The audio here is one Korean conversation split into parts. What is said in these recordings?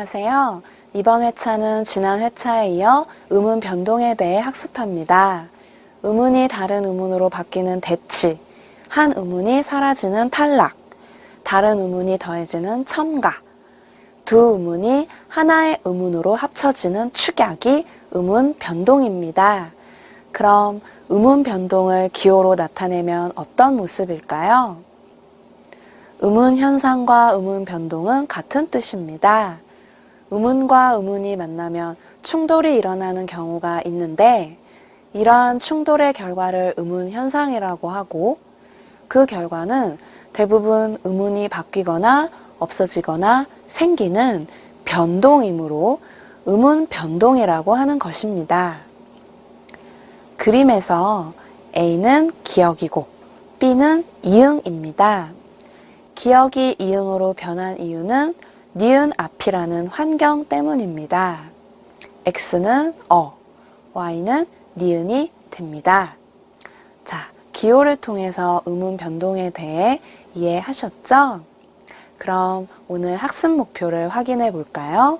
안녕하세요. 이번 회차는 지난 회차에 이어 음운 변동에 대해 학습합니다. 음운이 다른 음운으로 바뀌는 대치, 한 음운이 사라지는 탈락, 다른 음운이 더해지는 첨가, 두 음운이 하나의 음운으로 합쳐지는 축약이 음운 변동입니다. 그럼 음운 변동을 기호로 나타내면 어떤 모습일까요? 음운 현상과 음운 변동은 같은 뜻입니다. 음운과 음운이 만나면 충돌이 일어나는 경우가 있는데 이러한 충돌의 결과를 음운 현상이라고 하고 그 결과는 대부분 음운이 바뀌거나 없어지거나 생기는 변동이므로 음운 변동이라고 하는 것입니다. 그림에서 A는 기역이고 B는 이응입니다. 기역이 이응으로 변한 이유는 니은 앞이라는 환경 때문입니다. X는 Y는 니은이 됩니다. 자, 기호를 통해서 음운 변동에 대해 이해하셨죠? 그럼 오늘 학습 목표를 확인해 볼까요?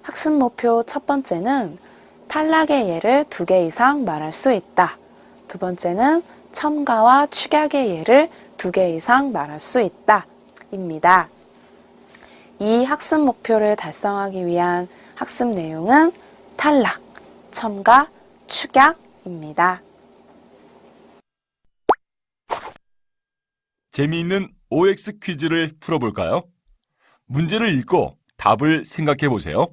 학습 목표 첫 번째는 탈락의 예를 2개 이상 말할 수 있다. 두 번째는 첨가와 축약의 예를 2개 이상 말할 수 있다. 입니다. 이 학습 목표를 달성하기 위한 학습 내용은 탈락, 첨가, 축약입니다. 재미있는 OX 퀴즈를 풀어볼까요? 문제를 읽고 답을 생각해 보세요.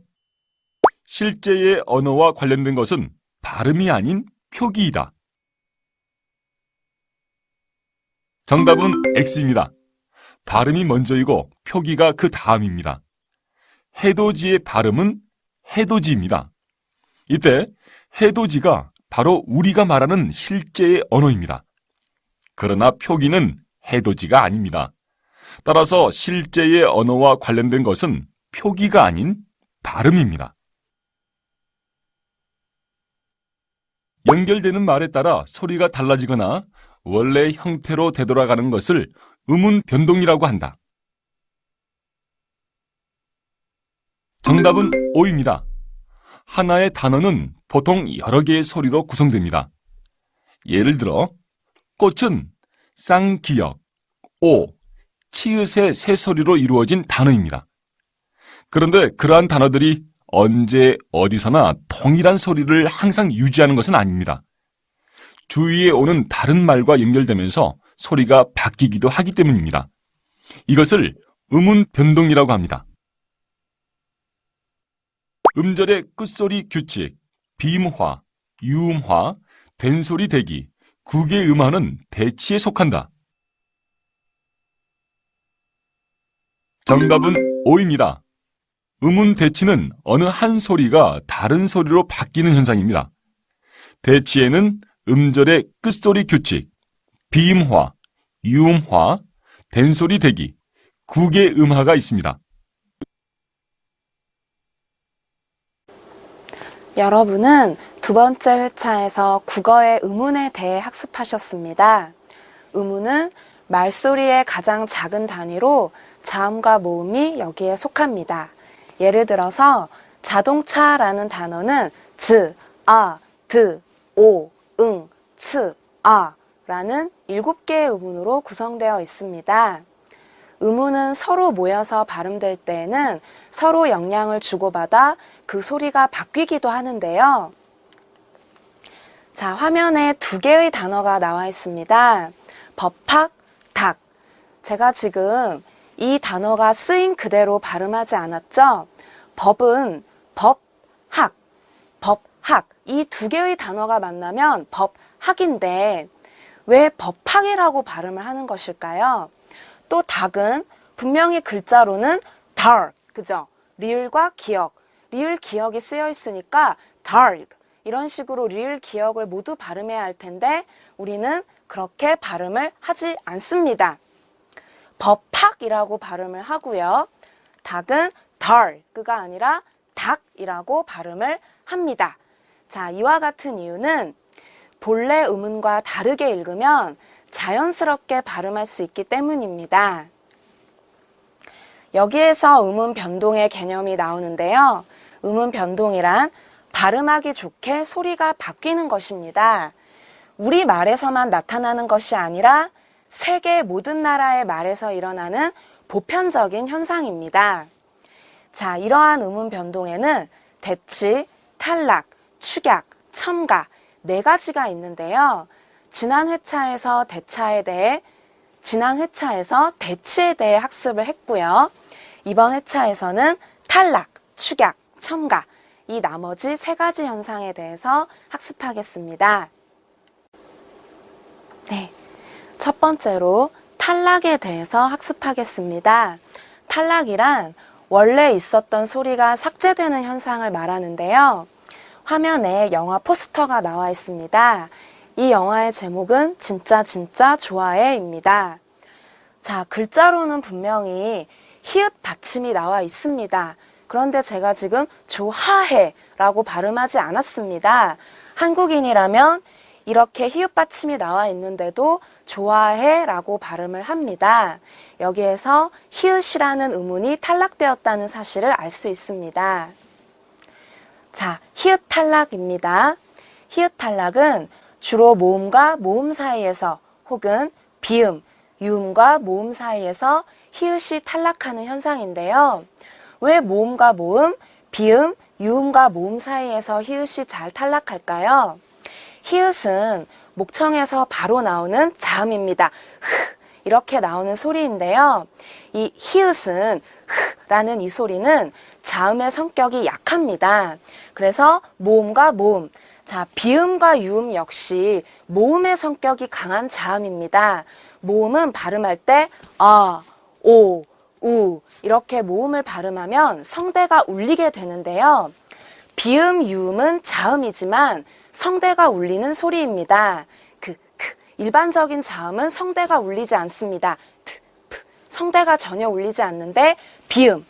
실제의 언어와 관련된 것은 발음이 아닌 표기이다. 정답은 X입니다. 발음이 먼저이고 표기가 그 다음입니다. 해돋이의 발음은 해돋이입니다. 이때 해돋이가 바로 우리가 말하는 실제의 언어입니다. 그러나 표기는 해돋이가 아닙니다. 따라서 실제의 언어와 관련된 것은 표기가 아닌 발음입니다. 연결되는 말에 따라 소리가 달라지거나 원래 형태로 되돌아가는 것을 음운 변동이라고 한다. 정답은 O입니다. 하나의 단어는 보통 여러 개의 소리로 구성됩니다. 예를 들어 꽃은 쌍기역, 오, 치읓의 세 소리로 이루어진 단어입니다. 그런데 그러한 단어들이 언제 어디서나 동일한 소리를 항상 유지하는 것은 아닙니다. 주위에 오는 다른 말과 연결되면서 소리가 바뀌기도 하기 때문입니다. 이것을 음운 변동이라고 합니다. 음절의 끝소리 규칙, 비음화, 유음화, 된소리 대기, 국의 음화는 대치에 속한다. 정답은 O입니다. 음운 대치는 어느 한 소리가 다른 소리로 바뀌는 현상입니다. 대치에는 음절의 끝소리 규칙, 비음화, 유음화, 된소리 대기, 국의 음화가 있습니다. 여러분은 두 번째 회차에서 국어의 음운에 대해 학습하셨습니다. 음운은 말소리의 가장 작은 단위로 자음과 모음이 여기에 속합니다. 예를 들어서 자동차라는 단어는 즈, 아, 드, 오, 응, 츠, 아 라는 7개의 음운으로 구성되어 있습니다. 음운은 서로 모여서 발음될 때에는 서로 영향을 주고받아 그 소리가 바뀌기도 하는데요. 자, 화면에 2개의 단어가 나와 있습니다. 법학, 닭. 제가 지금 이 단어가 쓰인 그대로 발음하지 않았죠? 법은 법학, 법학. 이 2개의 단어가 만나면 법학인데 왜 법학이라고 발음을 하는 것일까요? 또 닭은 분명히 글자로는 달, 그죠? 리을과 기역, 리을 기역이 쓰여 있으니까 달 이런 식으로 리을 기역을 모두 발음해야 할 텐데 우리는 그렇게 발음을 하지 않습니다. 법학이라고 발음을 하고요. 닭은 달, 그가 아니라 닭이라고 발음을 합니다. 자, 이와 같은 이유는 본래 음운과 다르게 읽으면 자연스럽게 발음할 수 있기 때문입니다. 여기에서 음운 변동의 개념이 나오는데요. 음운 변동이란 발음하기 좋게 소리가 바뀌는 것입니다. 우리 말에서만 나타나는 것이 아니라 세계 모든 나라의 말에서 일어나는 보편적인 현상입니다. 자, 이러한 음운 변동에는 대치, 탈락, 축약, 첨가 네 가지가 있는데요. 지난 회차에서 대치에 대해 학습을 했고요. 이번 회차에서는 탈락, 축약, 첨가 이 나머지 세 가지 현상에 대해서 학습하겠습니다. 네, 첫 번째로 탈락에 대해서 학습하겠습니다. 탈락이란 원래 있었던 소리가 삭제되는 현상을 말하는데요. 화면에 영화 포스터가 나와 있습니다. 이 영화의 제목은 진짜 좋아해입니다. 자, 글자로는 분명히 히읗 받침이 나와 있습니다. 그런데 제가 지금 좋아해라고 발음하지 않았습니다. 한국인이라면 이렇게 히읗 받침이 나와 있는데도 좋아해라고 발음을 합니다. 여기에서 히읗이라는 음운이 탈락되었다는 사실을 알 수 있습니다. 자, 히읗 탈락입니다. 히읗 탈락은 주로 모음과 모음 사이에서 혹은 비음, 유음과 모음 사이에서 히읗이 탈락하는 현상인데요. 왜 모음과 모음, 비음, 유음과 모음 사이에서 히읗이 잘 탈락할까요? 히읗은 목청에서 바로 나오는 자음입니다. 이렇게 나오는 소리인데요. 이 히읗은 라는 이 소리는 자음의 성격이 약합니다. 그래서 모음과 모음, 자, 비음과 유음 역시 모음의 성격이 강한 자음입니다. 모음은 발음할 때 아, 오, 우 이렇게 모음을 발음하면 성대가 울리게 되는데요. 비음, 유음은 자음이지만 성대가 울리는 소리입니다. 일반적인 자음은 성대가 울리지 않습니다. 성대가 전혀 울리지 않는데 비음,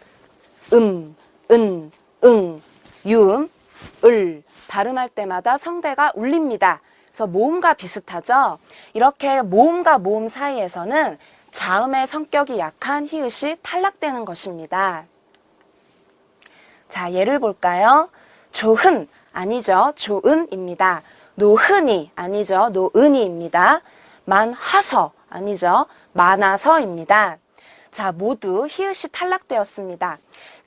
은, 응, 유음, 을 발음할 때마다 성대가 울립니다. 그래서 모음과 비슷하죠? 이렇게 모음과 모음 사이에서는 자음의 성격이 약한 히읗이 탈락되는 것입니다. 자, 예를 볼까요? 조흔 아니죠. 조은입니다. 노흔이 아니죠. 노은이입니다. 만하서 아니죠. 많아서입니다. 자, 모두 히읗이 탈락되었습니다.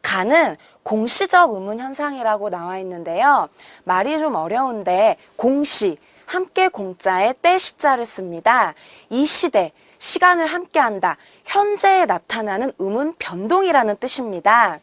가는 공시적 음운 현상이라고 나와 있는데요. 말이 좀 어려운데 공시, 함께 공자에 때 시자를 씁니다. 이 시대, 시간을 함께한다. 현재에 나타나는 음운 변동이라는 뜻입니다.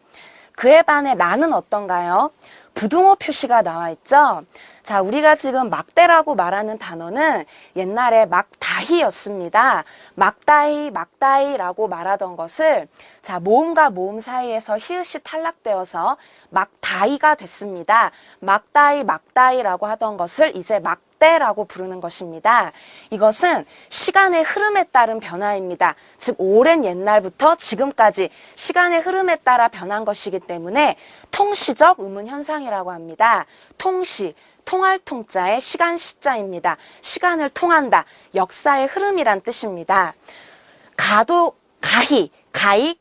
그에 반해 나는 어떤가요? 부등호 표시가 나와 있죠. 자, 우리가 지금 막대라고 말하는 단어는 옛날에 막다히였습니다. 막다히라고 말하던 것을 자, 모음과 모음 사이에서 히읗이 탈락되어서 막다히가 됐습니다. 막다히라고 하던 것을 이제 막대라고 부르는 것입니다. 이것은 시간의 흐름에 따른 변화입니다. 즉 오랜 옛날부터 지금까지 시간의 흐름에 따라 변한 것이기 때문에 통시적 음운 현상이라고 합니다. 통시, 통할 통자의 시간 시자입니다. 시간을 통한다. 역사의 흐름이란 뜻입니다. 가도 가히,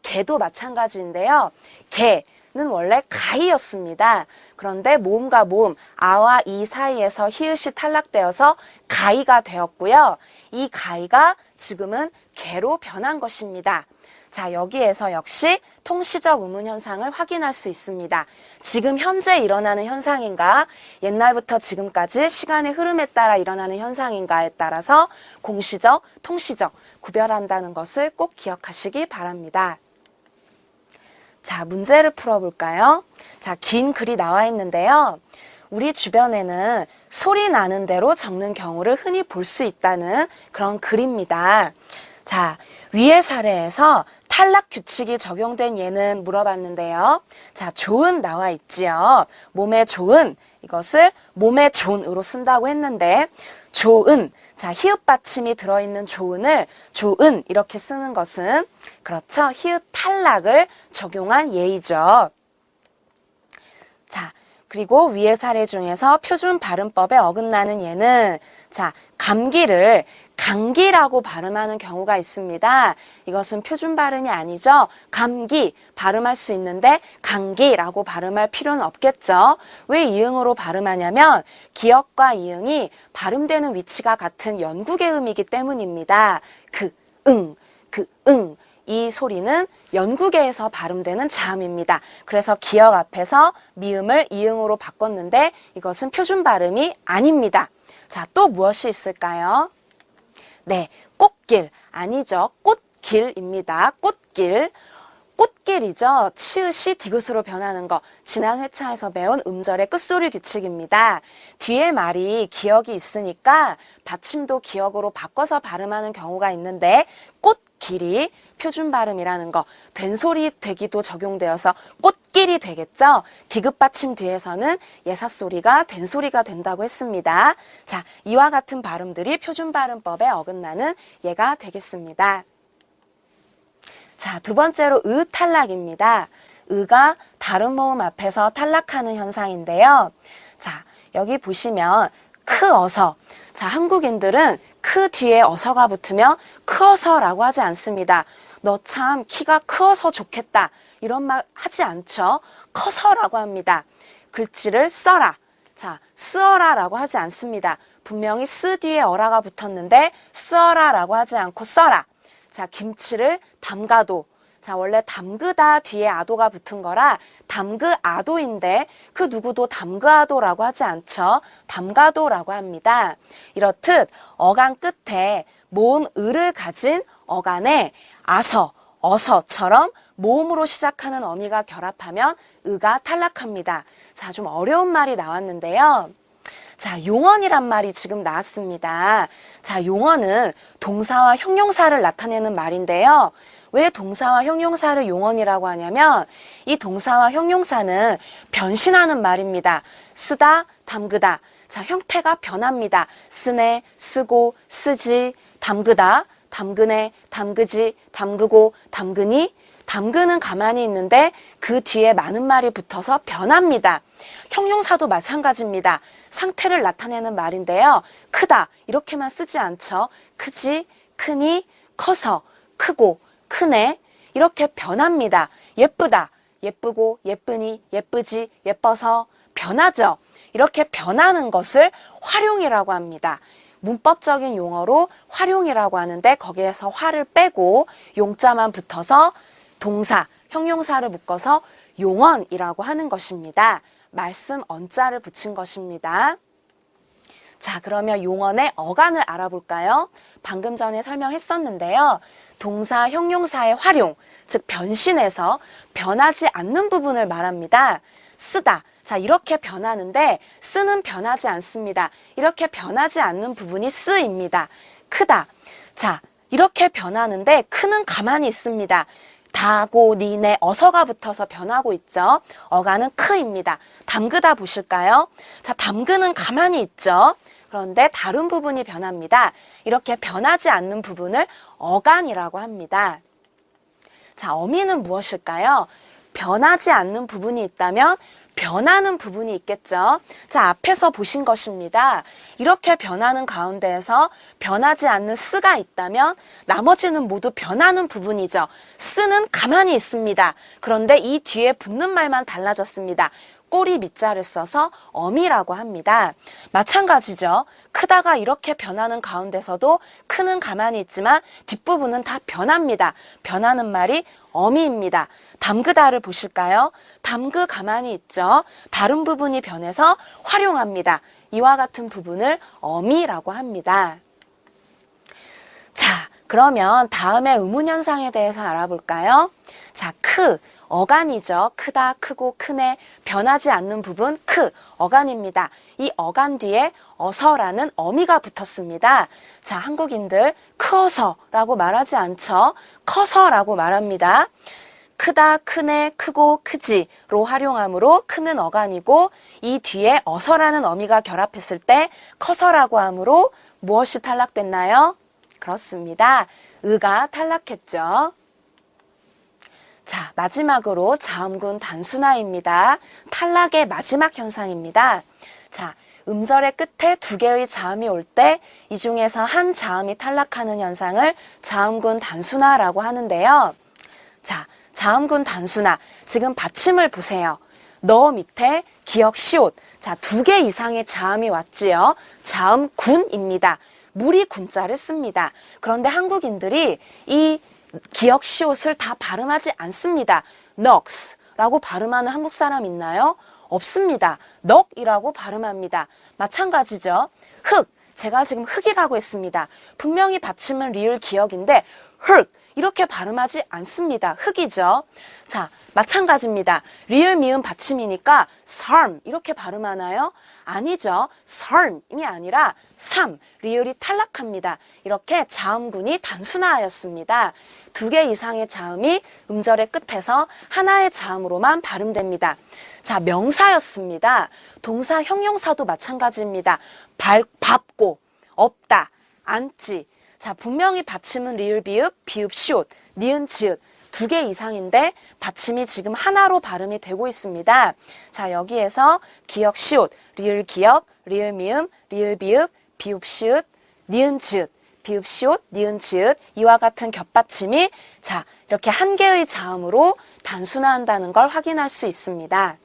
개도 마찬가지인데요. 개는 원래 가히였습니다. 그런데 모음과 모음, 아와 이 사이에서 히읗이 탈락되어서 가히가 되었고요. 이 가히가 지금은 개로 변한 것입니다. 자, 여기에서 역시 통시적 음운 현상을 확인할 수 있습니다. 지금 현재 일어나는 현상인가, 옛날부터 지금까지 시간의 흐름에 따라 일어나는 현상인가에 따라서 공시적, 통시적 구별한다는 것을 꼭 기억하시기 바랍니다. 자, 문제를 풀어볼까요? 자, 긴 글이 나와 있는데요. 우리 주변에는 소리 나는 대로 적는 경우를 흔히 볼 수 있다는 그런 글입니다. 자, 위의 사례에서 탈락 규칙이 적용된 예는 물어봤는데요. 자, 조은 나와 있지요. 몸에 조은, 이것을 몸에 존으로 쓴다고 했는데 조은, 자, 히읗 받침이 들어있는 조은을 조은 이렇게 쓰는 것은 그렇죠. 히읗 탈락을 적용한 예이죠. 자, 그리고 위의 사례 중에서 표준 발음법에 어긋나는 예는 자, 감기를 감기라고 발음하는 경우가 있습니다. 이것은 표준 발음이 아니죠. 감기 발음할 수 있는데 감기라고 발음할 필요는 없겠죠. 왜 이응으로 발음하냐면 기역과 이응이 발음되는 위치가 같은 연국의 음이기 때문입니다. 그 응. 이 소리는 연국에서 발음되는 자음입니다. 그래서 기역 앞에서 미음을 이응으로 바꿨는데 이것은 표준 발음이 아닙니다. 자, 또 무엇이 있을까요? 네, 꽃길 아니죠. 꽃길입니다. 꽃길. 꽃길이죠. 치읓이 디귿으로 변하는 거. 지난 회차에서 배운 음절의 끝소리 규칙입니다. 뒤에 말이 기역이 있으니까 받침도 기역으로 바꿔서 발음하는 경우가 있는데 꽃길이 표준 발음이라는 거. 된소리 되기도 적용되어서 꽃길이 되겠죠. 디귿 받침 뒤에서는 예사소리가 된소리가 된다고 했습니다. 자, 이와 같은 발음들이 표준 발음법에 어긋나는 예가 되겠습니다. 자, 두 번째로 의 탈락입니다. 의가 다른 모음 앞에서 탈락하는 현상인데요. 자, 여기 보시면 크어서. 자, 한국인들은 크 뒤에 어서가 붙으면 크어서라고 하지 않습니다. 너 참 키가 크어서 좋겠다. 이런 말 하지 않죠. 커서라고 합니다. 글씨를 써라. 자, 쓰어라라고 하지 않습니다. 분명히 쓰 뒤에 어라가 붙었는데 쓰어라라고 하지 않고 써라. 자, 김치를 담가도. 자, 원래 담그다 뒤에 아도가 붙은 거라 담그아도인데 그 누구도 담그아도라고 하지 않죠. 담가도라고 합니다. 이렇듯 어간 끝에 모음 을을 가진 어간에 아서, 어서처럼 모음으로 시작하는 어미가 결합하면 의가 탈락합니다. 자, 좀 어려운 말이 나왔는데요. 자, 용언이란 말이 지금 나왔습니다. 자, 용언은 동사와 형용사를 나타내는 말인데요. 왜 동사와 형용사를 용언이라고 하냐면 이 동사와 형용사는 변신하는 말입니다. 쓰다, 담그다. 자, 형태가 변합니다. 쓰네, 쓰고, 쓰지, 담그다, 담그네, 담그지, 담그고, 담그니. 담그는 가만히 있는데 그 뒤에 많은 말이 붙어서 변합니다. 형용사도 마찬가지입니다. 상태를 나타내는 말인데요. 크다 이렇게만 쓰지 않죠. 크지, 크니, 커서, 크고, 크네 이렇게 변합니다. 예쁘다, 예쁘고, 예쁘니, 예쁘지, 예뻐서 변하죠. 이렇게 변하는 것을 활용이라고 합니다. 문법적인 용어로 활용이라고 하는데 거기에서 화를 빼고 용자만 붙어서 동사, 형용사를 묶어서 용언이라고 하는 것입니다. 말씀 언자를 붙인 것입니다. 자, 그러면 용언의 어간을 알아볼까요? 방금 전에 설명했었는데요. 동사, 형용사의 활용, 즉 변신해서 변하지 않는 부분을 말합니다. 쓰다. 자, 이렇게 변하는데 쓰는 변하지 않습니다. 이렇게 변하지 않는 부분이 쓰입니다. 크다. 자, 이렇게 변하는데 크는 가만히 있습니다. 다고, 니네, 어서가 붙어서 변하고 있죠. 어간은 크입니다. 담그다 보실까요? 자, 담그는 가만히 있죠. 그런데 다른 부분이 변합니다. 이렇게 변하지 않는 부분을 어간이라고 합니다. 자, 어미는 무엇일까요? 변하지 않는 부분이 있다면 변하는 부분이 있겠죠. 자, 앞에서 보신 것입니다. 이렇게 변하는 가운데에서 변하지 않는 쓰가 있다면 나머지는 모두 변하는 부분이죠. 쓰는 가만히 있습니다. 그런데 이 뒤에 붙는 말만 달라졌습니다. 꼬리 밑자를 써서 어미라고 합니다. 마찬가지죠. 크다가 이렇게 변하는 가운데서도 크는 가만히 있지만 뒷부분은 다 변합니다. 변하는 말이 어미입니다. 담그다를 보실까요? 담그 가만히 있죠. 다른 부분이 변해서 활용합니다. 이와 같은 부분을 어미라고 합니다. 자, 그러면 다음에 의문현상에 대해서 알아볼까요? 자, 어간이죠. 크다, 크고, 크네. 변하지 않는 부분, 어간입니다. 이 어간 뒤에 어서라는 어미가 붙었습니다. 자, 한국인들 크어서라고 말하지 않죠. 커서라고 말합니다. 크다, 크네, 크고, 크지로 활용하므로 크는 어간이고 이 뒤에 어서라는 어미가 결합했을 때 커서라고 하므로 무엇이 탈락됐나요? 그렇습니다. 의가 탈락했죠. 자, 마지막으로 자음군 단순화입니다. 탈락의 마지막 현상입니다. 자, 음절의 끝에 두 개의 자음이 올 때 이 중에서 한 자음이 탈락하는 현상을 자음군 단순화라고 하는데요. 자, 자음군 단순화. 지금 받침을 보세요. 너 밑에 기역 시옷. 자, 두 개 이상의 자음이 왔지요. 자음군입니다. 무리 군자를 씁니다. 그런데 한국인들이 이 기역 시옷을 다 발음하지 않습니다. 넉스라고 발음하는 한국 사람 있나요? 없습니다. 넉이라고 발음합니다. 마찬가지죠. 흑. 제가 지금 흑이라고 했습니다. 분명히 받침은 리을 기역인데 흑 이렇게 발음하지 않습니다. 흑이죠. 자, 마찬가지입니다. 리을 미음 받침이니까 삶 이렇게 발음하나요? 아니죠. 삶이 아니라 삼 리을이 탈락합니다. 이렇게 자음군이 단순화하였습니다. 두 개 이상의 자음이 음절의 끝에서 하나의 자음으로만 발음됩니다. 자, 명사였습니다. 동사 형용사도 마찬가지입니다. 밟고, 없다, 앉지. 자, 분명히 받침은 리을 비읍, 비읍 시옷, 니은 지읒 두 개 이상인데 받침이 지금 하나로 발음이 되고 있습니다. 자, 여기에서 기역 시옷, 리을 기역, 리을 미음, 리을 비읍, 비읍 시읒, 니은 지읒, 비읍 시옷, 니은 지읒 이와 같은 겹받침이 자, 이렇게 한 개의 자음으로 단순화한다는 걸 확인할 수 있습니다.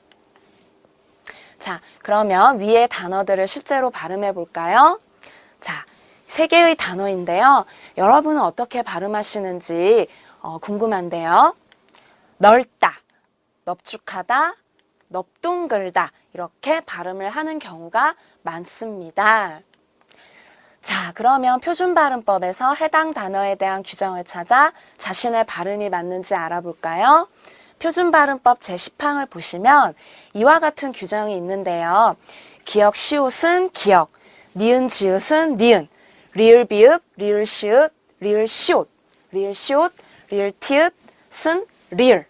자, 그러면 위의 단어들을 실제로 발음해 볼까요? 자, 세 개의 단어인데요. 여러분은 어떻게 발음하시는지 궁금한데요. 넓다, 넙죽하다, 넙둥글다 이렇게 발음을 하는 경우가 많습니다. 자, 그러면 표준 발음법에서 해당 단어에 대한 규정을 찾아 자신의 발음이 맞는지 알아볼까요? 표준 발음법 제10항을 보시면 이와 같은 규정이 있는데요. 기역 시옷은 기역, 니은 지읒은 니은, 리을 비읍, 리을 시읒, 리을 시옷, 리을 시옷, 리을 티읒, 쓴 리을,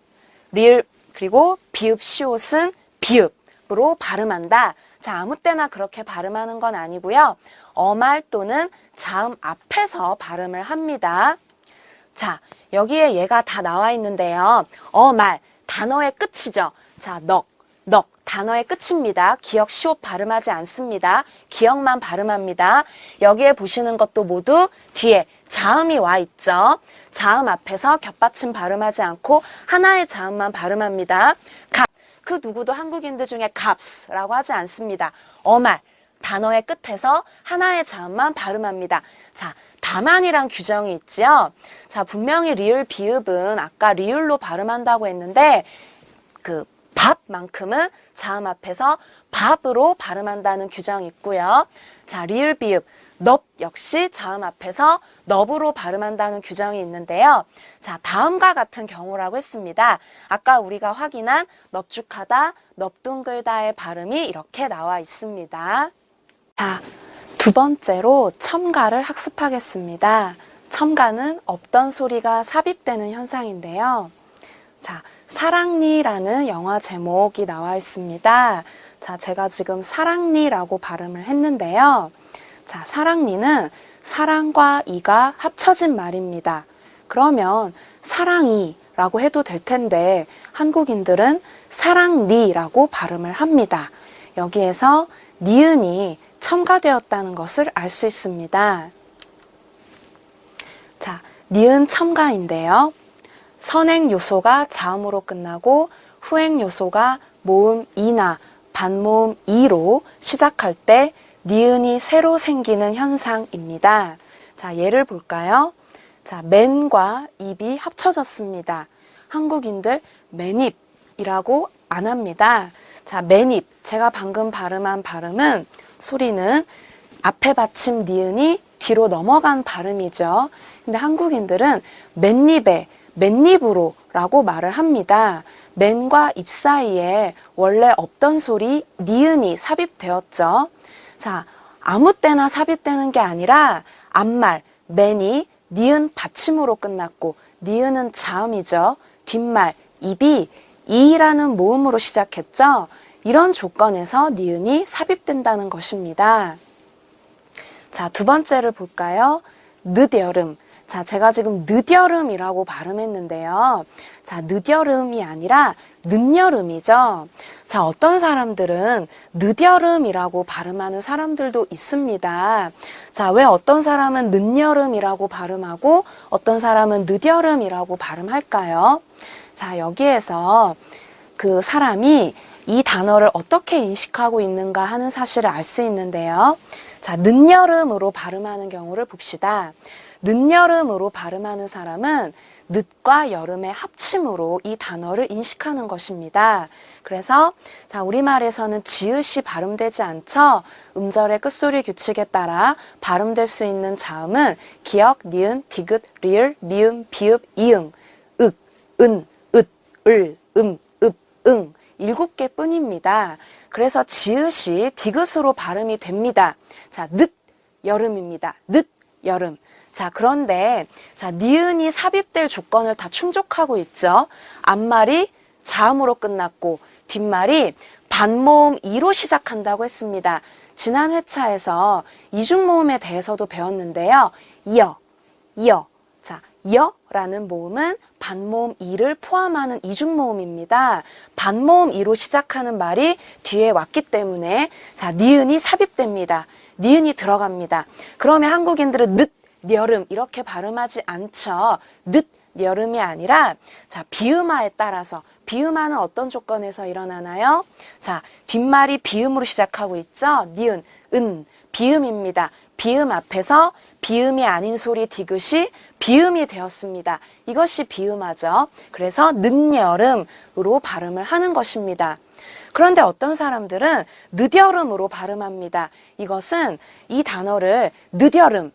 리을 그리고 비읍 시옷은 비읍으로 발음한다. 자, 아무 때나 그렇게 발음하는 건 아니고요. 어말 또는 자음 앞에서 발음을 합니다. 자, 여기에 얘가 다 나와 있는데요. 어말, 단어의 끝이죠. 자, 넉, 단어의 끝입니다. 기역, 시옷 발음하지 않습니다. 기역만 발음합니다. 여기에 보시는 것도 모두 뒤에 자음이 와 있죠. 자음 앞에서 겹받침 발음하지 않고 하나의 자음만 발음합니다. 그 누구도 한국인들 중에 값라고 하지 않습니다. 어말, 단어의 끝에서 하나의 자음만 발음합니다. 자, 다만이란 규정이 있지요. 자, 분명히 리을 비읍은 아까 리을로 발음한다고 했는데 그 밥만큼은 자음 앞에서 밥으로 발음한다는 규정이 있고요. 자, 리을 비읍 넙 역시 자음 앞에서 넙으로 발음한다는 규정이 있는데요. 자, 다음과 같은 경우라고 했습니다. 아까 우리가 확인한 넙죽하다, 넙둥글다의 발음이 이렇게 나와 있습니다. 자, 두 번째로 첨가를 학습하겠습니다. 첨가는 없던 소리가 삽입되는 현상인데요. 자, 사랑니라는 영화 제목이 나와 있습니다. 자, 제가 지금 사랑니라고 발음을 했는데요. 자, 사랑니는 사랑과 이가 합쳐진 말입니다. 그러면 사랑이라고 해도 될 텐데 한국인들은 사랑니라고 발음을 합니다. 여기에서 니은이 첨가되었다는 것을 알 수 있습니다. 자, 니은 첨가인데요. 선행 요소가 자음으로 끝나고 후행 요소가 모음 이나 반모음 이로 시작할 때 니은이 새로 생기는 현상입니다. 자, 예를 볼까요? 자, 맨과 입이 합쳐졌습니다. 한국인들 맨입이라고 안 합니다. 자, 맨입. 제가 방금 발음한 발음은 소리는 앞에 받침 니은이 뒤로 넘어간 발음이죠. 근데 한국인들은 맨입에 맨입으로 라고 말을 합니다. 맨과 입 사이에 원래 없던 소리 니은이 삽입되었죠. 자, 아무 때나 삽입되는 게 아니라 앞말 맨이 니은 받침으로 끝났고 니은은 자음이죠. 뒷말 입이 이라는 모음으로 시작했죠. 이런 조건에서 니은이 삽입된다는 것입니다. 자, 두 번째를 볼까요? 늦여름. 자, 제가 지금 늦여름이라고 발음했는데요. 자, 늦여름이 아니라 늦여름이죠. 자, 어떤 사람들은 늦여름이라고 발음하는 사람들도 있습니다. 자, 왜 어떤 사람은 늦여름이라고 발음하고 어떤 사람은 늦여름이라고 발음할까요? 자, 여기에서 그 사람이 이 단어를 어떻게 인식하고 있는가 하는 사실을 알 수 있는데요. 자, 늦여름으로 발음하는 경우를 봅시다. 늦여름으로 발음하는 사람은 늦과 여름의 합침으로 이 단어를 인식하는 것입니다. 그래서 자, 우리말에서는 지읒이 발음되지 않죠. 음절의 끝소리 규칙에 따라 발음될 수 있는 자음은 기역, 니은, 디귿, 리을, 미음, 비읍, 이응, 윽, 은, 읒, 을, 읍, 응 7개 뿐입니다. 그래서 지읒이 디귿으로 발음이 됩니다. 자, 늦, 여름입니다. 늦, 여름. 자, 그런데 자, 니은이 삽입될 조건을 다 충족하고 있죠. 앞말이 자음으로 끝났고 뒷말이 반모음 이로 시작한다고 했습니다. 지난 회차에서 이중모음에 대해서도 배웠는데요. 이어. 자, 이어라는 모음은 반모음 이를 포함하는 이중모음입니다. 반모음 이로 시작하는 말이 뒤에 왔기 때문에 자, 니은이 삽입됩니다. 니은이 들어갑니다. 그러면 한국인들은 늦, 여름 이렇게 발음하지 않죠. 늦, 여름이 아니라 자, 비음화에 따라서 비음화는 어떤 조건에서 일어나나요? 자, 뒷말이 비음으로 시작하고 있죠. 니은, 은, 비음입니다. 비음 앞에서 비음이 아닌 소리 디귿이 비음이 되었습니다. 이것이 비음화죠. 그래서 늦여름으로 발음을 하는 것입니다. 그런데 어떤 사람들은 늦여름으로 발음합니다. 이것은 이 단어를 늦여름,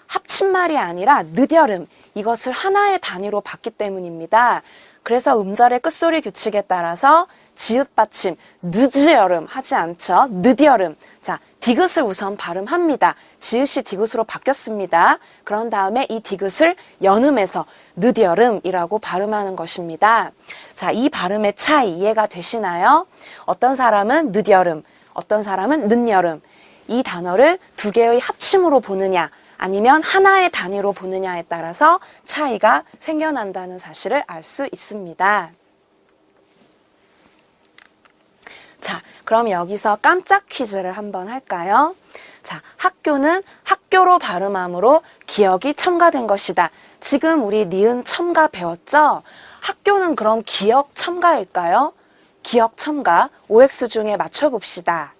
합침말이 아니라 늦여름, 이것을 하나의 단위로 봤기 때문입니다. 그래서 음절의 끝소리 규칙에 따라서 지읒 받침, 늦여름 하지 않죠. 늦여름. 자, 디귿을 우선 발음합니다. 지읒이 디귿으로 바뀌었습니다. 그런 다음에 이 디귿을 연음해서 늦여름이라고 발음하는 것입니다. 자, 이 발음의 차이 이해가 되시나요? 어떤 사람은 늦여름, 어떤 사람은 늦여름. 이 단어를 두 개의 합침으로 보느냐, 아니면 하나의 단위로 보느냐에 따라서 차이가 생겨난다는 사실을 알 수 있습니다. 자, 그럼 여기서 깜짝 퀴즈를 한번 할까요? 자, 학교는 학교로 발음함으로 기억이 첨가된 것이다. 지금 우리 니은 첨가 배웠죠? 학교는 그럼 기억 첨가일까요? 기억 첨가, OX 중에 맞춰봅시다.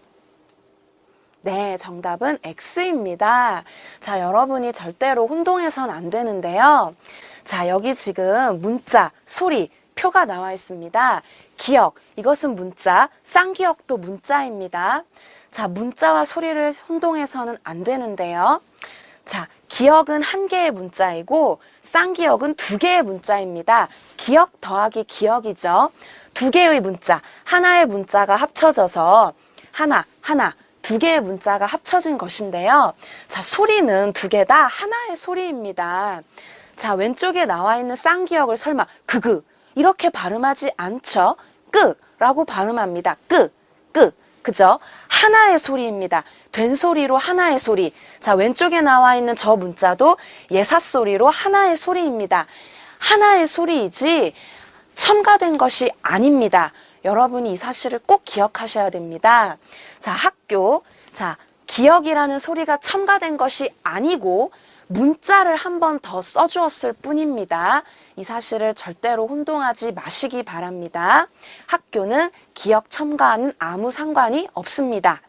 네, 정답은 X입니다. 자, 여러분이 절대로 혼동해서는 안 되는데요. 자, 여기 지금 문자, 소리, 표가 나와 있습니다. 기억, 이것은 문자, 쌍기역도 문자입니다. 자, 문자와 소리를 혼동해서는 안 되는데요. 자, 기역은 한 개의 문자이고 쌍기역은 두 개의 문자입니다. 기역 더하기 기역이죠. 두 개의 문자, 하나의 문자가 합쳐져서 하나, 두 개의 문자가 합쳐진 것인데요. 자, 소리는 두 개 다 하나의 소리입니다. 자, 왼쪽에 나와 있는 쌍기역을 설마 그그 이렇게 발음하지 않죠? 끄라고 발음합니다. 그죠? 하나의 소리입니다. 된 소리로 하나의 소리. 자, 왼쪽에 나와 있는 저 문자도 예사소리로 하나의 소리입니다. 하나의 소리이지 첨가된 것이 아닙니다. 여러분이 이 사실을 꼭 기억하셔야 됩니다. 자, 학교. 자, 기억이라는 소리가 첨가된 것이 아니고 문자를 한 번 더 써주었을 뿐입니다. 이 사실을 절대로 혼동하지 마시기 바랍니다. 학교는 기억 첨가와는 아무 상관이 없습니다.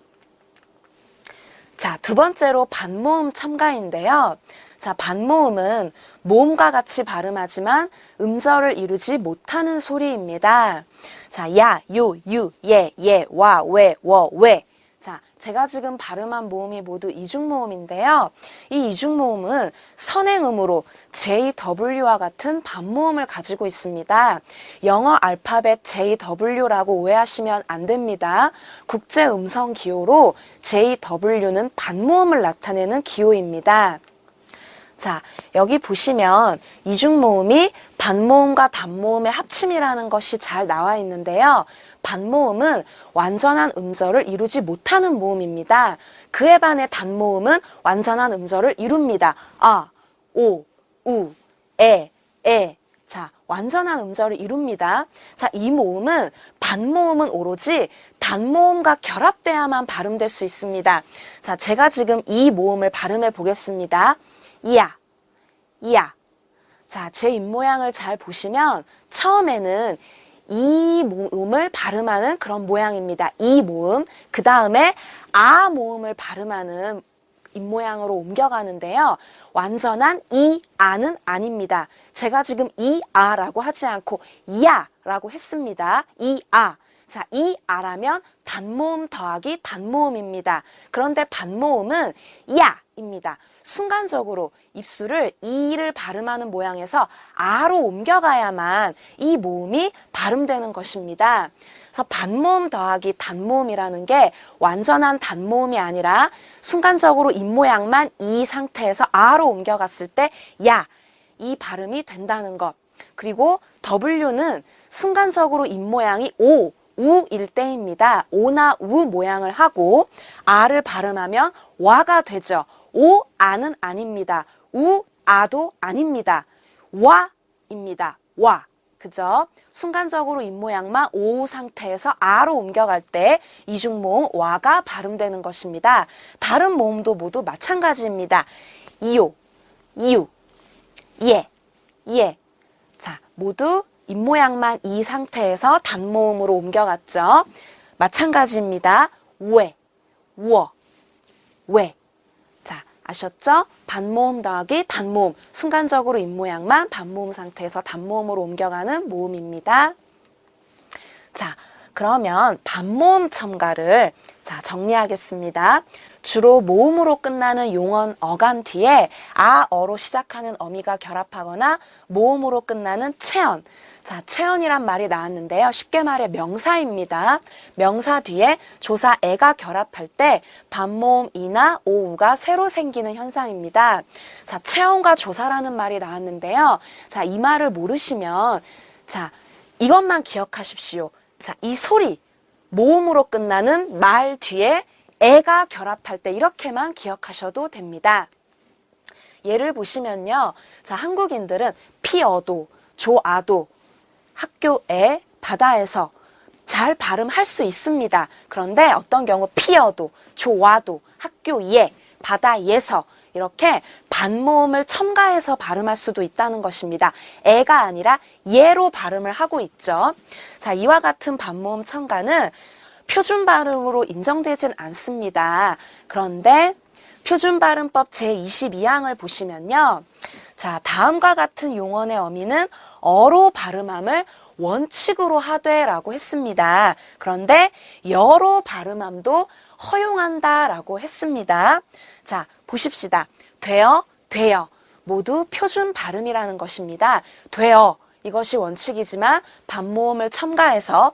자, 두 번째로 반모음 첨가인데요. 자, 반모음은 모음과 같이 발음하지만 음절을 이루지 못하는 소리입니다. 자, 야, 요, 유, 예, 와, 왜, 워, 왜. 자, 제가 지금 발음한 모음이 모두 이중모음인데요. 이 이중모음은 선행음으로 JW와 같은 반모음을 가지고 있습니다. 영어 알파벳 JW라고 오해하시면 안 됩니다. 국제 음성 기호로 JW는 반모음을 나타내는 기호입니다. 자, 여기 보시면 이중모음이 반모음과 단모음의 합침이라는 것이 잘 나와 있는데요. 반모음은 완전한 음절을 이루지 못하는 모음입니다. 그에 반해 단모음은 완전한 음절을 이룹니다. 아, 오, 우, 에. 자, 완전한 음절을 이룹니다. 자, 이 모음은 반모음은 오로지 단모음과 결합돼야만 발음될 수 있습니다. 자, 제가 지금 이 모음을 발음해 보겠습니다. 이야. 자, 제 입모양을 잘 보시면 처음에는 이 모음을 발음하는 그런 모양입니다. 이 모음, 그 다음에 아 모음을 발음하는 입모양으로 옮겨가는데요. 완전한 이, 아는 아닙니다. 제가 지금 이, 아라고 하지 않고 이야 라고 했습니다. 이, 아. 자, 이, 아라면 단모음 더하기 단모음입니다. 그런데 반모음은 야입니다. 순간적으로 입술을 이를 발음하는 모양에서 아로 옮겨가야만 이 모음이 발음되는 것입니다. 그래서 반모음 더하기 단모음이라는 게 완전한 단모음이 아니라 순간적으로 입모양만 이 상태에서 아로 옮겨갔을 때 야, 이 발음이 된다는 것. 그리고 W는 순간적으로 입모양이 오, 우일 때입니다. 오나 우 모양을 하고 아를 발음하면 와가 되죠. 오, 아는 아닙니다. 우, 아도 아닙니다. 와입니다. 와. 그죠? 순간적으로 입모양만 오 상태에서 아로 옮겨갈 때 이중모음 와가 발음되는 것입니다. 다른 모음도 모두 마찬가지입니다. 이요, 예. 자, 모두 입모양만 이 상태에서 단모음으로 옮겨갔죠. 마찬가지입니다. 왜, 왜. 자, 아셨죠? 반모음 더하기 단모음. 순간적으로 입모양만 반모음 상태에서 단모음으로 옮겨가는 모음입니다. 자, 그러면 반모음 첨가를 정리하겠습니다. 주로 모음으로 끝나는 용언, 어간 뒤에 아, 어로 시작하는 어미가 결합하거나 모음으로 끝나는 체언. 자, 체언이란 말이 나왔는데요. 쉽게 말해 명사입니다. 명사 뒤에 조사 애가 결합할 때 반모음 이나 오우가 새로 생기는 현상입니다. 자, 체언과 조사라는 말이 나왔는데요. 자, 이 말을 모르시면 자, 이것만 기억하십시오. 자, 이 소리 모음으로 끝나는 말 뒤에 애가 결합할 때 이렇게만 기억하셔도 됩니다. 예를 보시면요. 자, 한국인들은 피어도, 조아도, 학교에, 바다에서 잘 발음할 수 있습니다. 그런데 어떤 경우 피어도, 조아도, 학교에, 바다에서 이렇게 반모음을 첨가해서 발음할 수도 있다는 것입니다. 애가 아니라 예로 발음을 하고 있죠. 자, 이와 같은 반모음 첨가는 표준 발음으로 인정되진 않습니다. 그런데 표준 발음법 제22항을 보시면요. 자, 다음과 같은 용언의 어미는 어로 발음함을 원칙으로 하되라고 했습니다. 그런데 여로 발음함도 허용한다라고 했습니다. 자, 보십시다. 되어 모두 표준 발음이라는 것입니다. 되어 이것이 원칙이지만 반모음을 첨가해서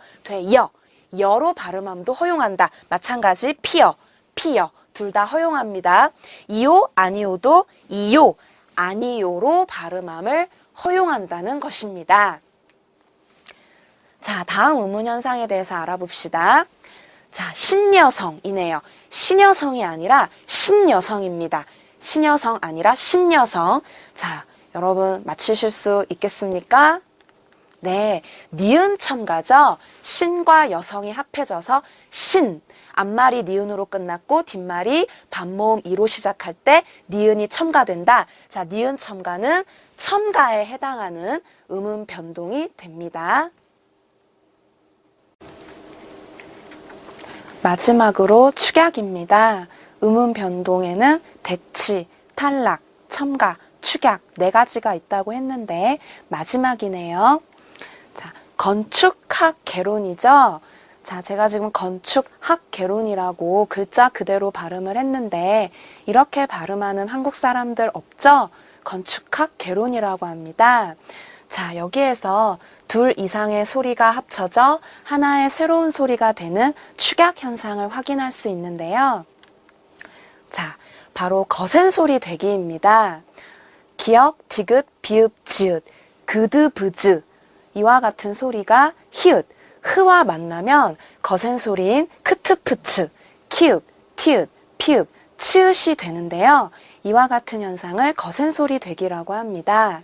여로 발음함도 허용한다. 마찬가지 피어 둘 다 허용합니다. 이요 아니요도 이요 아니요로 발음함을 허용한다는 것입니다. 자, 다음 의문 현상에 대해서 알아봅시다. 자, 신여성이네요. 신여성이 아니라 신여성입니다. 신여성 아니라 신여성. 자, 여러분 맞히실 수 있겠습니까? 네, 니은 첨가죠. 신과 여성이 합해져서 신. 앞말이 니은으로 끝났고 뒷말이 반모음 이로 시작할 때 니은이 첨가된다. 자, 니은 첨가는 첨가에 해당하는 음음 변동이 됩니다. 마지막으로 축약입니다. 음음 변동에는 대치, 탈락, 첨가, 축약 네 가지가 있다고 했는데 마지막이네요. 자, 건축학 개론이죠. 자, 제가 지금 건축학 개론이라고 글자 그대로 발음을 했는데 이렇게 발음하는 한국 사람들 없죠? 건축학 개론이라고 합니다. 자, 여기에서 둘 이상의 소리가 합쳐져 하나의 새로운 소리가 되는 축약 현상을 확인할 수 있는데요. 자, 바로 거센 소리 되기입니다. 기역, 디귿, 비읍, 지읒, 그드, 브즈 이와 같은 소리가 히읗, 흐와 만나면 거센 소리인 크트, 프츠, 키읔, 티읕, 피읕, 치읓이 되는데요. 이와 같은 현상을 거센소리 되기라고 합니다.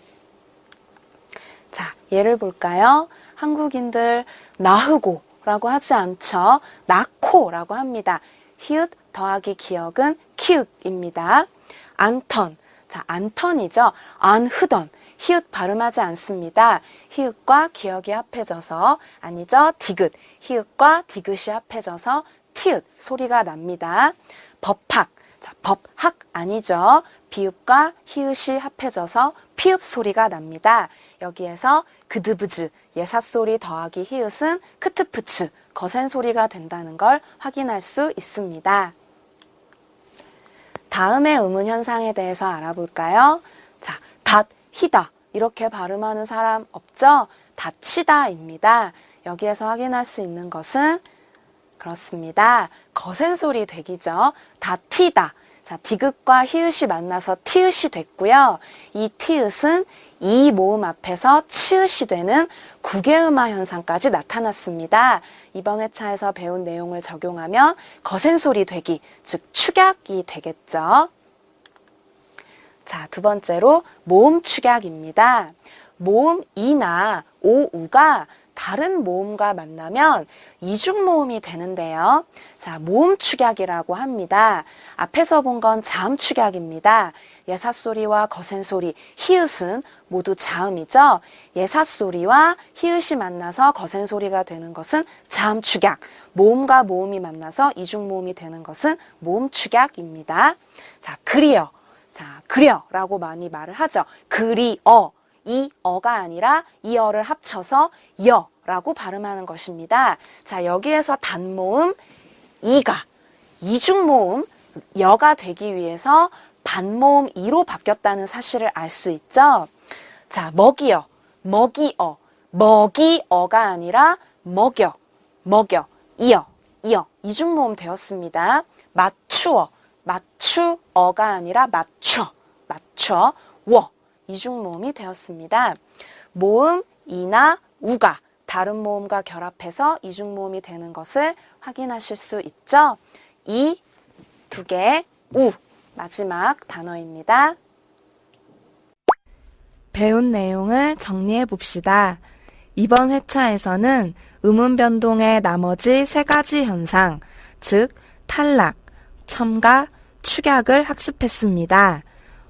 자, 예를 볼까요? 한국인들 나흐고 라고 하지 않죠. 낳고라고 합니다. 히읗 더하기 기역은 키읔입니다. 안턴, 자, 안턴이죠. 안흐던, 히읗 발음하지 않습니다. 히읗과 기역이 합해져서, 아니죠. 디귿, 히읗과 디귿이 합해져서 티읕 소리가 납니다. 법학, 자, 법학 아니죠. 비읍과 히읗이 합해져서 피읍 소리가 납니다. 여기에서 그드브즈, 예사소리 더하기 히읗은 크트프츠, 거센 소리가 된다는 걸 확인할 수 있습니다. 다음의 의문 현상에 대해서 알아볼까요? 자, 닷히다 이렇게 발음하는 사람 없죠? 다치다입니다. 여기에서 확인할 수 있는 것은 그렇습니다. 거센 소리 되기죠. 다티다. 자, 디귿과 히읗이 만나서 티읕이 됐고요. 이 티읕은 이 모음 앞에서 치읕이 되는 구개음화 현상까지 나타났습니다. 이번 회차에서 배운 내용을 적용하면 거센 소리 되기, 즉 축약이 되겠죠. 자, 두 번째로 모음 축약입니다. 모음 이나 오, 우가 다른 모음과 만나면 이중모음이 되는데요. 자, 모음 축약이라고 합니다. 앞에서 본 건 자음 축약입니다. 예사소리와 거센소리, 히읗은 모두 자음이죠. 예사소리와 히읗이 만나서 거센소리가 되는 것은 자음 축약, 모음과 모음이 만나서 이중모음이 되는 것은 모음 축약입니다. 자, 그리어. 자, 그려라고 많이 말을 하죠. 그리어. 이 어가 아니라 이 어를 합쳐서 여라고 발음하는 것입니다. 자, 여기에서 단모음 이가 이중모음 여가 되기 위해서 반모음 이로 바뀌었다는 사실을 알 수 있죠. 자, 먹이어, 먹이어, 먹이어가 아니라 먹여, 먹여, 이어, 이중모음 되었습니다. 맞추어, 맞추어가 아니라 맞춰, 워, 이중모음이 되었습니다. 모음 이나 우가 다른 모음과 결합해서 이중모음이 되는 것을 확인하실 수 있죠. 이 두 개, 우 마지막 단어입니다. 배운 내용을 정리해 봅시다. 이번 회차에서는 음운 변동의 나머지 세 가지 현상, 즉 탈락, 첨가, 축약을 학습했습니다.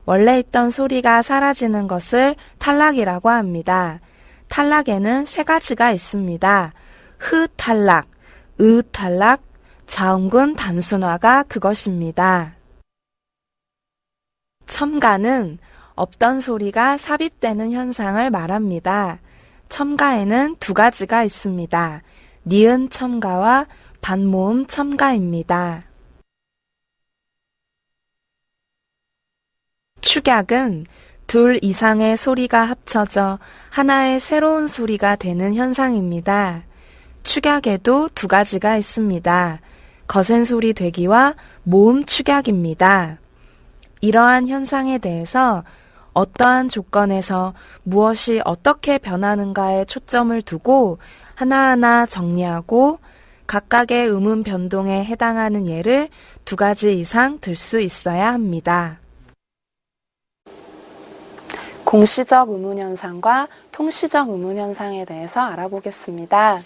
원래 있던 소리가 사라지는 것을 탈락이라고 합니다. 탈락에는 세 가지가 있습니다. 흐 탈락, 으 탈락, 자음군 단순화가 그것입니다. 첨가는 없던 소리가 삽입되는 현상을 말합니다. 첨가에는 두 가지가 있습니다. 니은 첨가와 반모음 첨가입니다. 축약은 둘 이상의 소리가 합쳐져 하나의 새로운 소리가 되는 현상입니다. 축약에도 두 가지가 있습니다. 거센 소리 되기와 모음 축약입니다. 이러한 현상에 대해서 어떠한 조건에서 무엇이 어떻게 변하는가에 초점을 두고 하나하나 정리하고 각각의 음운 변동에 해당하는 예를 두 가지 이상 들 수 있어야 합니다. 공시적 의문 현상과 통시적 의문 현상에 대해서 알아보겠습니다.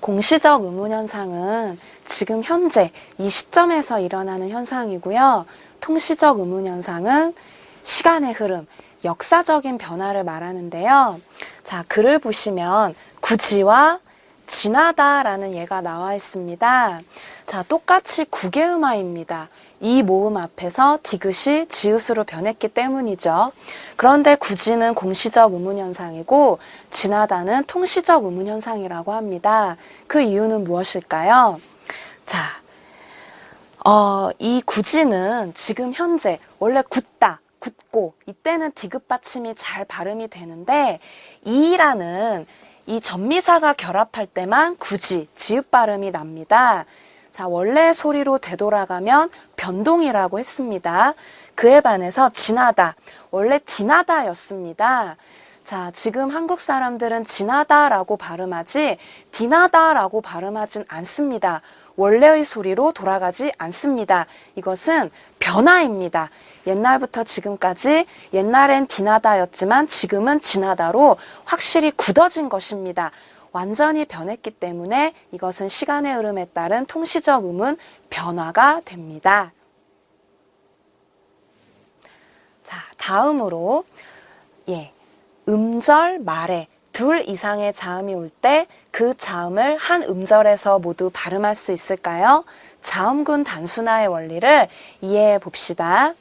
공시적 의문 현상은 지금 현재 이 시점에서 일어나는 현상이고요. 통시적 의문 현상은 시간의 흐름, 역사적인 변화를 말하는데요. 자, 글을 보시면 굳이와 지나다라는 예가 나와 있습니다. 자, 똑같이 구개음화입니다. 이 모음 앞에서 디귿이 지읒으로 변했기 때문이죠. 그런데 굳이는 공시적 의문 현상이고 지나다는 통시적 의문 현상이라고 합니다. 그 이유는 무엇일까요? 자, 이 굳이는 지금 현재 원래 굳다, 굳고 이때는 디귿 받침이 잘 발음이 되는데 이라는 이 전미사가 결합할 때만 굳이 지읒 발음이 납니다. 자, 원래 소리로 되돌아가면 변동이라고 했습니다. 그에 반해서 지나다, 원래 디나다였습니다. 자, 지금 한국 사람들은 지나다라고 발음하지 디나다라고 발음하진 않습니다. 원래의 소리로 돌아가지 않습니다. 이것은 변화입니다. 옛날부터 지금까지 옛날엔 디나다였지만 지금은 지나다로 확실히 굳어진 것입니다. 완전히 변했기 때문에 이것은 시간의 흐름에 따른 통시적 음은 변화가 됩니다. 자, 다음으로 음절 말에 둘 이상의 자음이 올 때 그 자음을 한 음절에서 모두 발음할 수 있을까요? 자음군 단순화의 원리를 이해해 봅시다.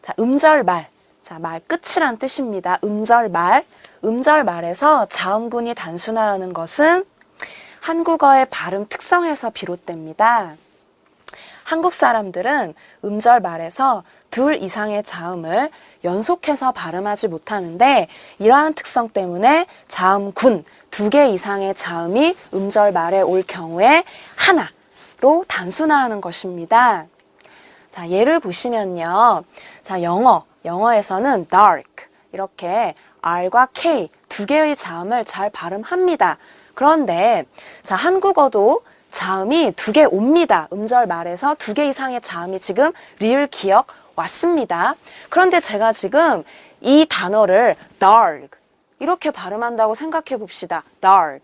자, 음절말. 자, 말 끝이란 뜻입니다. 음절말. 음절말에서 자음군이 단순화하는 것은 한국어의 발음 특성에서 비롯됩니다. 한국 사람들은 음절말에서 둘 이상의 자음을 연속해서 발음하지 못하는데 이러한 특성 때문에 자음군 2개 이상의 자음이 음절말에 올 경우에 하나로 단순화하는 것입니다. 자, 예를 보시면요. 자, 영어에서는 dark 이렇게 R과 K 2개의 자음을 잘 발음합니다. 그런데 자, 한국어도 자음이 2개 옵니다. 음절 말에서 2개 이상의 자음이 지금 리을 기억 왔습니다. 그런데 제가 지금 이 단어를 dark 이렇게 발음한다고 생각해 봅시다. dark.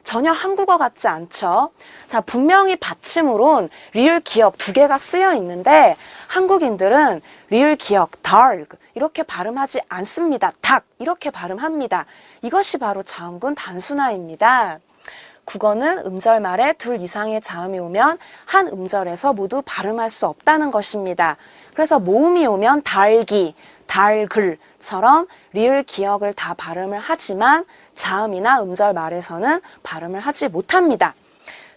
전혀 한국어 같지 않죠? 자, 분명히 받침으론 리을 기억 2개가 쓰여 있는데 한국인들은 리을 기억 dark 이렇게 발음하지 않습니다. 닭 이렇게 발음합니다. 이것이 바로 자음군 단순화입니다. 국어는 음절말에 둘 이상의 자음이 오면 한 음절에서 모두 발음할 수 없다는 것입니다. 그래서 모음이 오면 달기, 달글처럼 리을 기억을 다 발음을 하지만 자음이나 음절말에서는 발음을 하지 못합니다.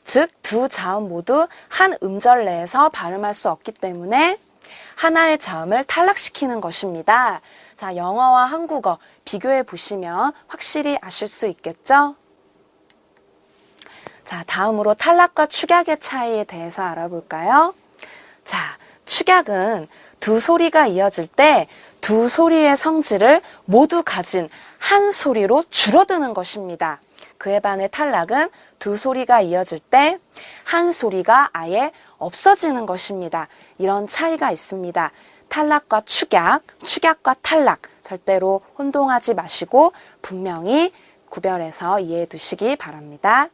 즉, 두 자음 모두 한 음절 내에서 발음할 수 없기 때문에 하나의 자음을 탈락시키는 것입니다. 자, 영어와 한국어 비교해 보시면 확실히 아실 수 있겠죠? 자, 다음으로 탈락과 축약의 차이에 대해서 알아볼까요? 자, 축약은 두 소리가 이어질 때 두 소리의 성질을 모두 가진 한 소리로 줄어드는 것입니다. 그에 반해 탈락은 두 소리가 이어질 때 한 소리가 아예 없어지는 것입니다. 이런 차이가 있습니다. 탈락과 축약, 축약과 탈락 절대로 혼동하지 마시고 분명히 구별해서 이해해 두시기 바랍니다.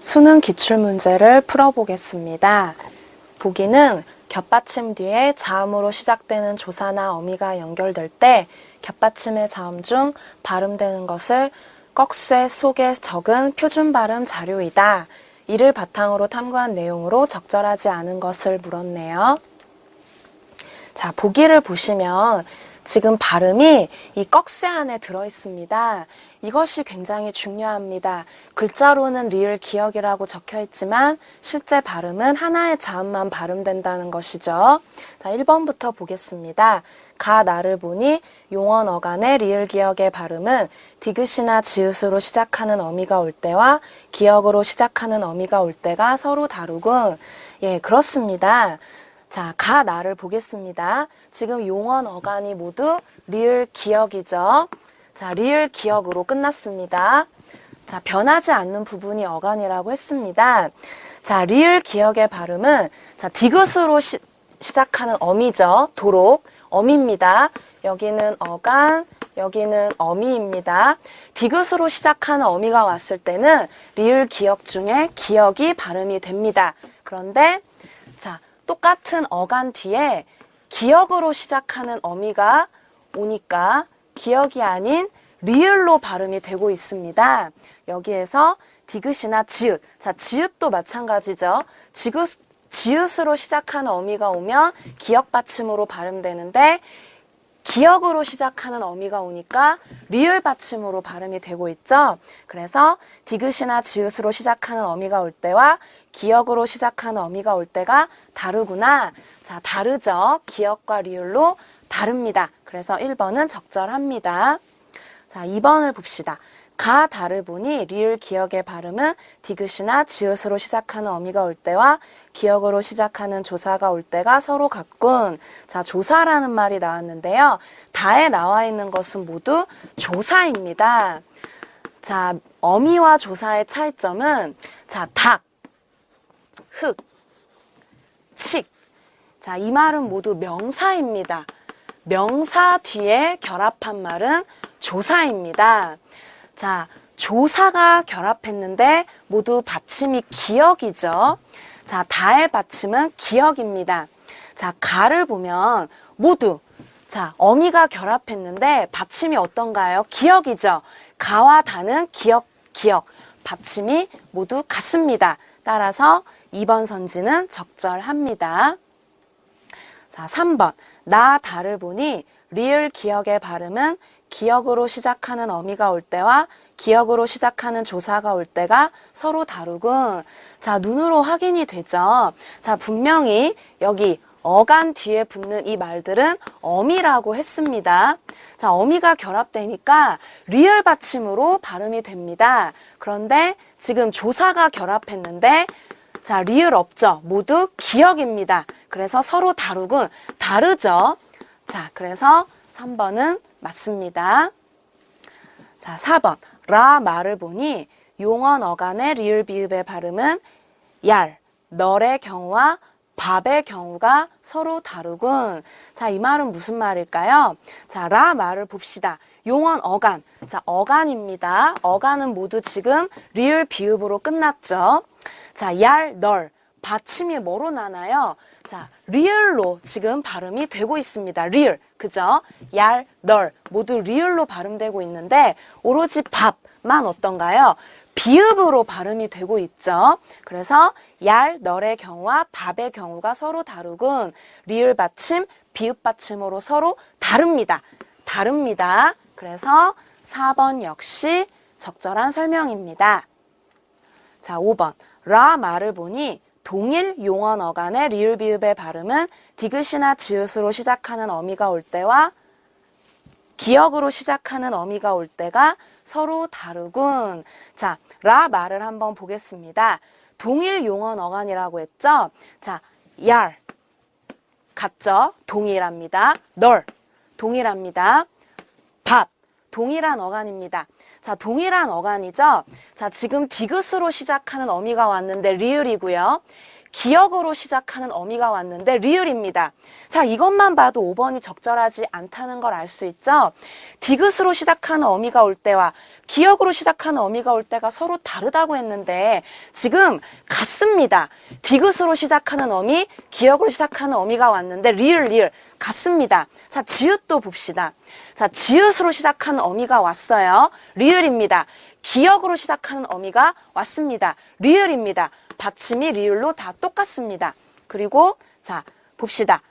수능 기출문제를 풀어보겠습니다. 보기는 겹받침 뒤에 자음으로 시작되는 조사나 어미가 연결될 때 겹받침의 자음 중 발음되는 것을 꺽쇠 속에 적은 표준 발음 자료이다. 이를 바탕으로 탐구한 내용으로 적절하지 않은 것을 물었네요. 자, 보기를 보시면 지금 발음이 이 꺽쇠 안에 들어 있습니다. 이것이 굉장히 중요합니다. 글자로는 리을 기억이라고 적혀 있지만 실제 발음은 하나의 자음만 발음된다는 것이죠. 자, 1번부터 보겠습니다. 가 나를 보니 용언 어간의 리을 기억의 발음은 디귿이나 지읒으로 시작하는 어미가 올 때와 기억으로 시작하는 어미가 올 때가 서로 다르군. 예, 그렇습니다. 자, 가 나를 보겠습니다. 지금 용언 어간이 모두 리을 기억이죠. 자, 리을 기억으로 끝났습니다. 자, 변하지 않는 부분이 어간이라고 했습니다. 자, 리을 기억의 발음은 자, 디귿으로 시작하는 어미죠. 도록 어미입니다. 여기는 어간, 여기는 어미입니다. 디귿으로 시작하는 어미가 왔을 때는 리을 기억 중에 기억이 발음이 됩니다. 그런데 자, 똑같은 어간 뒤에 기억으로 시작하는 어미가 오니까 기억이 아닌 리을로 발음이 되고 있습니다. 여기에서 디귿이나 지읒, 자, 지읒도 마찬가지죠. 지읒으로 시작하는 어미가 오면 기억 받침으로 발음되는데 기억으로 시작하는 어미가 오니까 리을 받침으로 발음이 되고 있죠. 그래서 디귿이나 지읒으로 시작하는 어미가 올 때와 기억으로 시작하는 어미가 올 때가 다르구나. 자, 다르죠. 기억과 리을로 다릅니다. 그래서 1번은 적절합니다. 자, 2번을 봅시다. 가 다를 보니 리을 기억의 발음은 디귿이나 지읒으로 시작하는 어미가 올 때와 기억으로 시작하는 조사가 올 때가 서로 같군. 자, 조사라는 말이 나왔는데요. 다에 나와 있는 것은 모두 조사입니다. 자, 어미와 조사의 차이점은 자, 닭, 흑, 칙. 자, 이 말은 모두 명사입니다. 명사 뒤에 결합한 말은 조사입니다. 자, 조사가 결합했는데 모두 받침이 기역이죠. 자, 다의 받침은 기역입니다. 자, 가를 보면 모두 자, 어미가 결합했는데 받침이 어떤가요? 기역이죠. 가와 다는 기역. 받침이 모두 같습니다. 따라서 2번 선지는 적절합니다. 자, 3번. 나, 다를 보니 리을 기역의 발음은 기역으로 시작하는 어미가 올 때와 기역으로 시작하는 조사가 올 때가 서로 다르군. 자, 눈으로 확인이 되죠. 자, 분명히 여기 어간 뒤에 붙는 이 말들은 어미라고 했습니다. 자, 어미가 결합되니까 리을 받침으로 발음이 됩니다. 그런데 지금 조사가 결합했는데 자, 리을 없죠. 모두 기역입니다. 그래서 서로 다르군. 다르죠. 자, 그래서 3번은 맞습니다. 자, 4번. 라 말을 보니 용언 어간의 리을 비읍의 발음은 얄, 널의 경우와 밥의 경우가 서로 다르군. 자, 이 말은 무슨 말일까요? 자, 라 말을 봅시다. 용언 어간. 자, 어간입니다. 어간은 모두 지금 리을 비읍으로 끝났죠. 자, 얄, 널. 받침이 뭐로 나나요? 자, 리을로 지금 발음이 되고 있습니다. 리을. 그죠? 얄, 널. 모두 리을로 발음되고 있는데 오로지 밥만 어떤가요? 비읍으로 발음이 되고 있죠. 그래서 얄, 널의 경우와 밥의 경우가 서로 다르군. 리을 받침, 비읍 받침으로 서로 다릅니다. 다릅니다. 그래서 4번 역시 적절한 설명입니다. 자, 5번. 라 말을 보니 동일 용언 어간의 리을 비읍의 발음은 디귿이나 지읒으로 시작하는 어미가 올 때와 기역으로 시작하는 어미가 올 때가 서로 다르군. 자, 라 말을 한번 보겠습니다. 동일 용언 어간이라고 했죠? 자, 얄 같죠? 동일합니다. 널 동일합니다. 밥 동일한 어간입니다. 자, 동일한 어간이죠? 자, 지금 디귿으로 시작하는 어미가 왔는데 리을이고요. 기역으로 시작하는 어미가 왔는데 리을입니다. 자, 이것만 봐도 5번이 적절하지 않다는 걸 알 수 있죠? 디귿으로 시작하는 어미가 올 때와 기역으로 시작하는 어미가 올 때가 서로 다르다고 했는데 지금 같습니다. 디귿으로 시작하는 어미, 기역으로 시작하는 어미가 왔는데 리을 같습니다. 자, 지읒도 봅시다. 자, 지읒으로 시작하는 어미가 왔어요. 리을입니다. 기역으로 시작하는 어미가 왔습니다. 리을입니다. 받침이 리을로 다 똑같습니다. 그리고 자, 봅시다.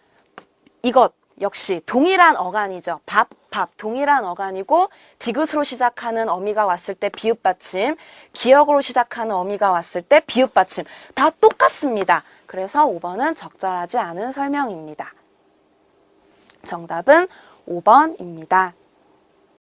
이것 역시 동일한 어간이죠. 밥 동일한 어간이고 디귿으로 시작하는 어미가 왔을 때 비읍 받침, 기역으로 시작하는 어미가 왔을 때 비읍 받침 다 똑같습니다. 그래서 5번은 적절하지 않은 설명입니다. 정답은 5번입니다.